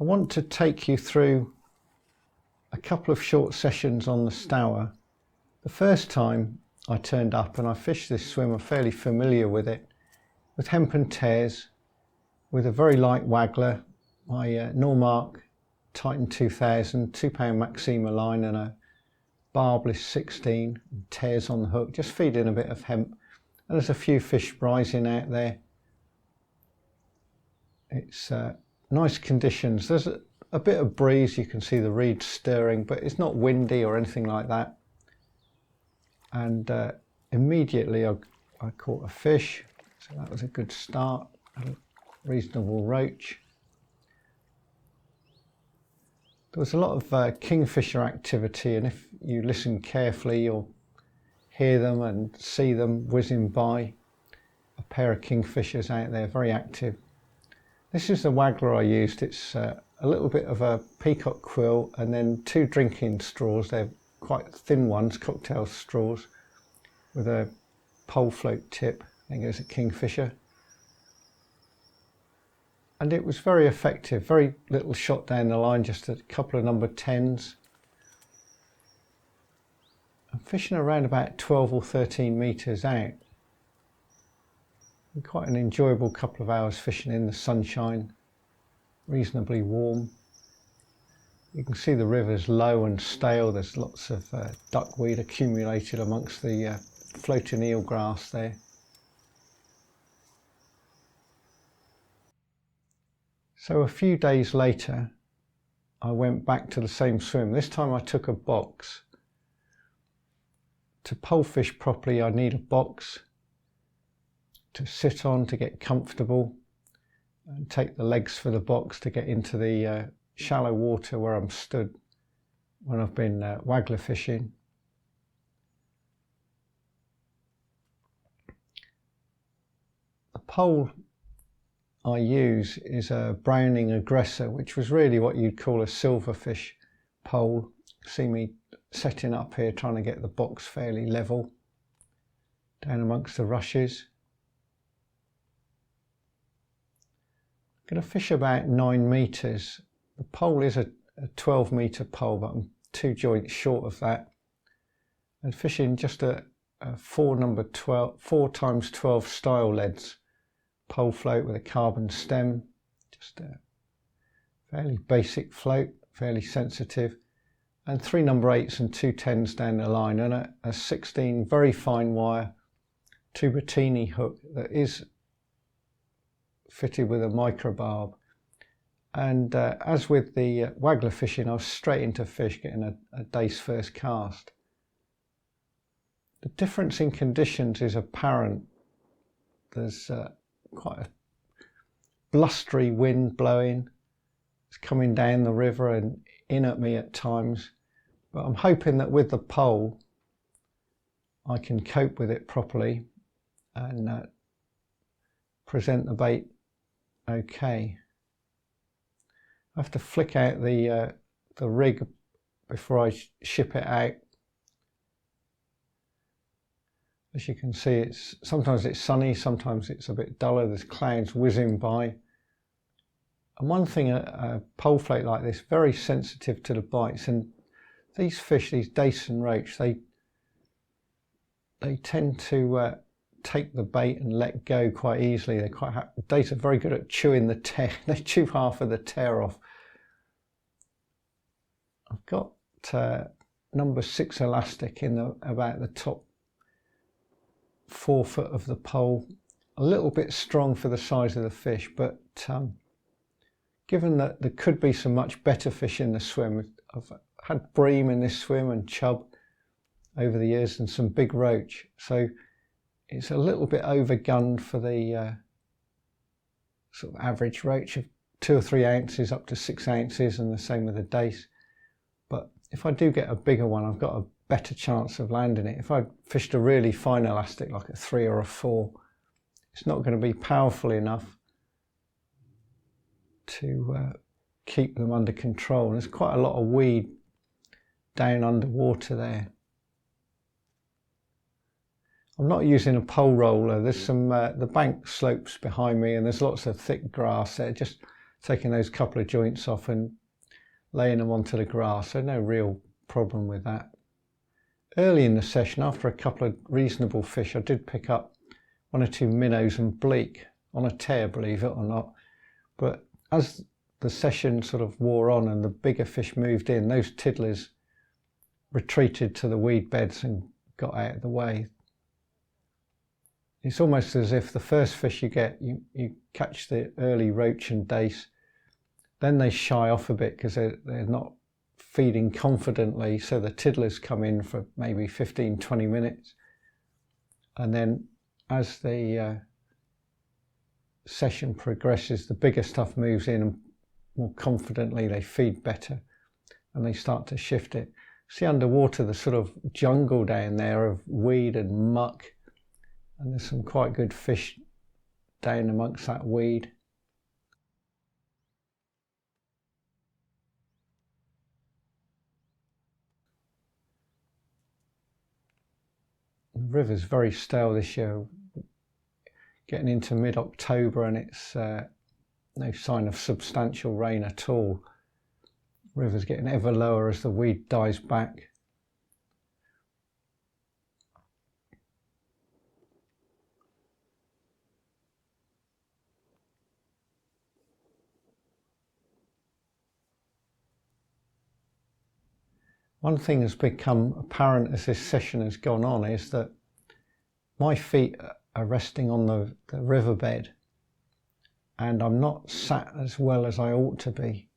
I want to take you through a couple of short sessions on the Stour. The first time I turned up and I fished this swim, I'm fairly familiar with it, with hemp and tears, with a very light Waggler, my Normark Titan 2000, £2 Maxima line and a barbless 16, and tears on the hook, just feeding a bit of hemp. And there's a few fish rising out there. It's nice conditions. There's a bit of breeze, you can see the reeds stirring, but it's not windy or anything like that. And immediately I caught a fish, so that was a good start, a reasonable roach. There was a lot of kingfisher activity, and if you listen carefully you'll hear them and see them whizzing by. A pair of kingfishers out there, very active. This is the Waggler I used. It's a little bit of a peacock quill and then 2 drinking straws. They're quite thin ones, cocktail straws, with a pole float tip. I think it's a kingfisher. And it was very effective, very little shot down the line, just a couple of number 10s. I'm fishing around about 12 or 13 metres out. Quite an enjoyable couple of hours fishing in the sunshine, reasonably warm. You can see the river's low and stale. There's lots of duckweed accumulated amongst the floating eelgrass there. So a few days later I went back to the same swim. This time I took a box. To pole fish properly I need a box to sit on, to get comfortable, and take the legs for the box to get into the shallow water where I'm stood when I've been Waggler fishing. The pole I use is a Browning Aggressor, which was really what you'd call a silverfish pole. See me setting up here trying to get the box fairly level down amongst the rushes. I'm going to fish about 9 metres. The pole is a 12 metre pole, but I'm 2 joints short of that. And fishing just a 4 times 12 style leads pole float with a carbon stem. Just a fairly basic float, fairly sensitive. And 3 number 8s and 2 10s down the line, and a 16 very fine wire Tubertini hook that is fitted with a microbarb. And as with the Waggler fishing, I was straight into fish, getting a dace first cast. The difference in conditions is apparent. There's quite a blustery wind blowing. It's coming down the river and in at me at times, but I'm hoping that with the pole I can cope with it properly and present the bait okay. I have to flick out the rig before I ship it out. As you can see, sometimes it's sunny, sometimes it's a bit duller. There's clouds whizzing by. And one thing, a pole float like this, very sensitive to the bites. And these fish, these dace and roach, they tend to take the bait and let go quite easily. They're quite dace are very good at chewing the tear. They chew half of the tear off. I've got number 6 elastic in about the top 4 foot of the pole. A little bit strong for the size of the fish, but given that there could be some much better fish in the swim, I've had bream in this swim and chub over the years and some big roach, so it's a little bit overgunned for the sort of average roach of 2 or 3 ounces up to 6 ounces, and the same with the dace. But if I do get a bigger one, I've got a better chance of landing it. If I fished a really fine elastic like a 3 or a 4, it's not going to be powerful enough to keep them under control. And there's quite a lot of weed down underwater there. I'm not using a pole roller. There's some, the bank slopes behind me and there's lots of thick grass there. Just taking those couple of joints off and laying them onto the grass, so no real problem with that. Early in the session, after a couple of reasonable fish, I did pick up 1 or 2 minnows and bleak on a tear, believe it or not. But as the session sort of wore on and the bigger fish moved in, those tiddlers retreated to the weed beds and got out of the way. It's almost as if the first fish you get, you catch the early roach and dace, then they shy off a bit because they're not feeding confidently, so the tiddlers come in for maybe 15-20 minutes, and then as the session progresses, the bigger stuff moves in and more confidently they feed better and they start to shift it. See underwater the sort of jungle down there of weed and muck, and there's some quite good fish down amongst that weed. The river's very stale this year, getting into mid-October, and it's no sign of substantial rain at all. The river's getting ever lower as the weed dies back. One thing that's become apparent as this session has gone on is that my feet are resting on the riverbed, and I'm not sat as well as I ought to be.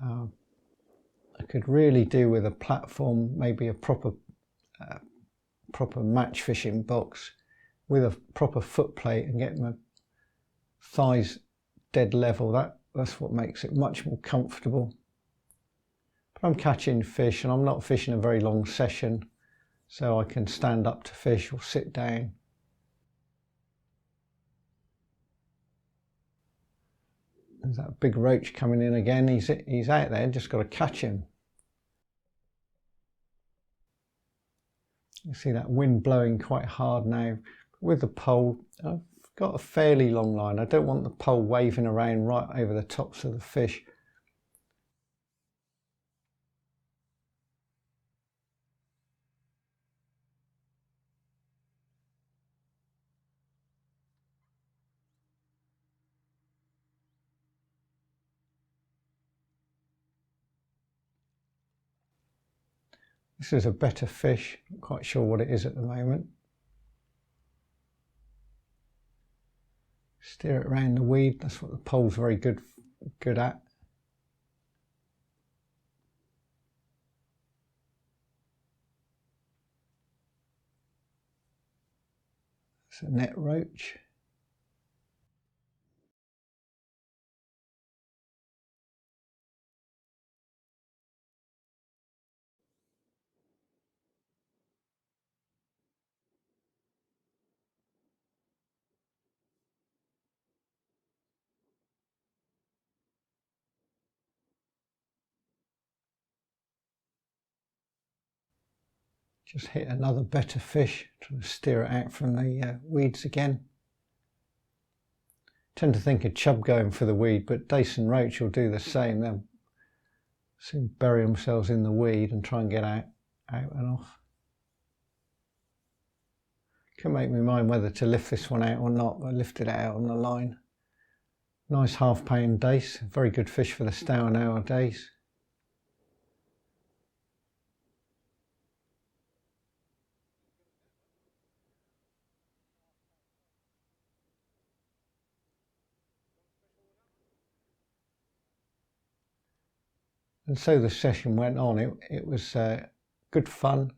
I could really do with a platform, maybe a proper match fishing box with a proper foot plate and get my thighs dead level. That's what makes it much more comfortable. But I'm catching fish and I'm not fishing a very long session, so I can stand up to fish or sit down. There's that big roach coming in again. He's out there, just got to catch him. You see that wind blowing quite hard now. With the pole, I've got a fairly long line. I don't want the pole waving around right over the tops of the fish. This is a better fish, not quite sure what it is at the moment. Steer it around the weed, that's what the pole's very good at. It's a net roach. Just hit another better fish, trying to steer it out from the weeds again. Tend to think of chub going for the weed, but dace and roach will do the same. They'll soon bury themselves in the weed and try and get out and off. Can't make my mind whether to lift this one out or not, but I lifted it out on the line. Nice half-pound dace, very good fish for the Stour nowadays. And so the session went on. It was good fun,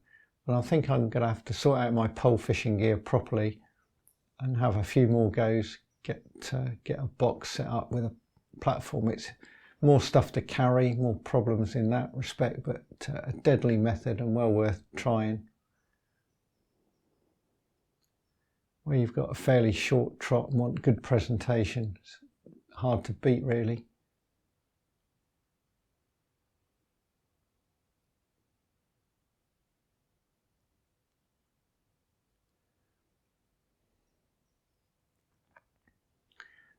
but I think I'm going to have to sort out my pole fishing gear properly and have a few more goes, get a box set up with a platform. It's more stuff to carry, more problems in that respect, but a deadly method and well worth trying. Where you've got a fairly short trot and want good presentation, it's hard to beat really.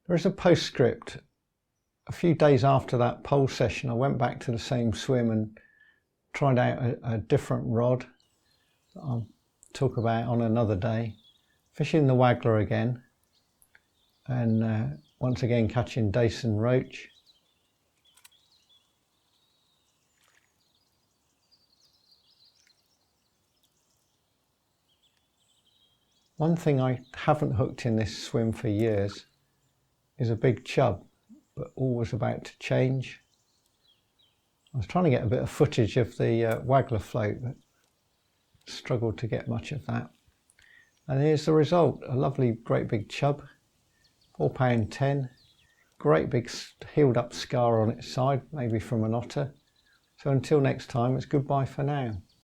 There is a postscript a few days after that pole session, I went back to the same swim and tried out a different rod that I'll talk about on another day. Fishing the Waggler again, and once again catching dace and roach. One thing I haven't hooked in this swim for years is a big chub, but always about to change. I was trying to get a bit of footage of the Waggler float, but struggled to get much of that. And here's the result, a lovely great big chub, £4.10, great big healed up scar on its side, maybe from an otter. So until next time, it's goodbye for now.